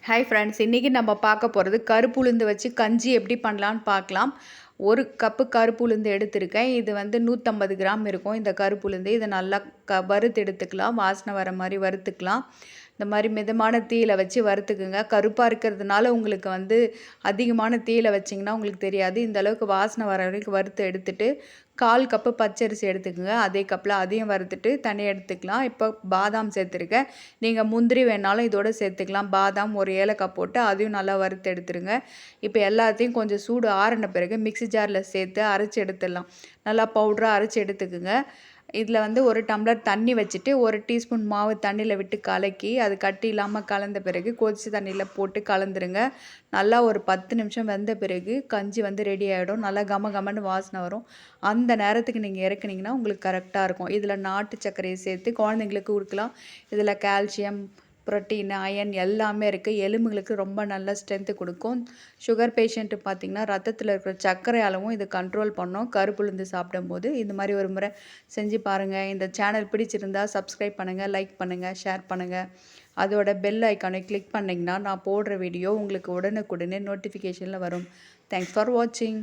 Hi friends, இன்றைக்கி நம்ம பார்க்க போகிறது கருப்பு உளுந்து வச்சு கஞ்சி எப்படி பண்ணலான்னு பார்க்கலாம். ஒரு கப்பு கருப்பு உளுந்து எடுத்திருக்கேன். இது வந்து 150 கிராம் இருக்கும். இந்த கருப்பு உளுந்து இதை நல்லா வறுத்து எடுத்துக்கலாம். வாசனை வர மாதிரி வறுத்துக்கலாம். இந்த மாதிரி மிதமான தீயில வச்சு வறுத்துக்குங்க. கருப்பாக இருக்கிறதுனால உங்களுக்கு வந்து அதிகமான தீயில வச்சிங்கன்னா உங்களுக்கு தெரியாது. இந்த அளவுக்கு வாசனை வர வரைக்கும் வறுத்து எடுத்துட்டு 1/4 கப்பு பச்சரிசி எடுத்துக்கோங்க. அதே கப்பில் அதையும் வறுத்துட்டு தனியாக எடுத்துக்கலாம். இப்போ பாதாம் சேர்த்துருக்கேன். நீங்கள் முந்திரி வேணாலும் இதோட சேர்த்துக்கலாம். பாதாம் ஒரு ஏலக்காய் போட்டு அதையும் நல்லா வறுத்து எடுத்துருங்க. இப்போ எல்லாத்தையும் கொஞ்சம் சூடு ஆறின பிறகு மிக்ஸி ஜாரில் சேர்த்து அரைச்சி எடுத்துடலாம். நல்லா பவுடராக அரைச்சி எடுத்துக்குங்க. இதில் வந்து ஒரு டம்ளர் தண்ணி வச்சுட்டு 1 டீஸ்பூன் மாவு தண்ணியில் விட்டு கலக்கி அது கட்டி இல்லாமல் கலந்த பிறகு கொதிச்ச தண்ணியில் போட்டு கலந்துருங்க. நல்லா ஒரு 10 நிமிஷம் வெந்த பிறகு கஞ்சி வந்து ரெடி ஆகிடும். நல்லா கம கமன்னு வாசனை வரும். அந்த நேரத்துக்கு நீங்கள் இறக்குனீங்கன்னா உங்களுக்கு கரெக்டாக இருக்கும். இதில் நாட்டு சர்க்கரையை சேர்த்து குழந்தைங்களுக்கு கொடுக்கலாம். இதில் கால்சியம், புரோட்டீன், அயன் எல்லாமே இருக்குது. எலும்புகளுக்கு ரொம்ப நல்ல ஸ்ட்ரென்த்து கொடுக்கும். சுகர் பேஷண்ட்டு பார்த்திங்கன்னா ரத்தத்தில் இருக்கிற சர்க்கரை அளவும் இது கண்ட்ரோல் பண்ணும். கருப்புளுந்து சாப்பிடும்போது இந்த மாதிரி ஒரு முறை செஞ்சு பாருங்கள். இந்த சேனல் பிடிச்சிருந்தா சப்ஸ்கிரைப் பண்ணுங்கள், லைக் பண்ணுங்கள், ஷேர் பண்ணுங்கள். அதோட பெல் ஐக்கானை கிளிக் பண்ணிங்கன்னா நான் போடுற வீடியோ உங்களுக்கு உடனுக்குடனே நோட்டிஃபிகேஷனில் வரும். தேங்க்ஸ் ஃபார் வாட்சிங்.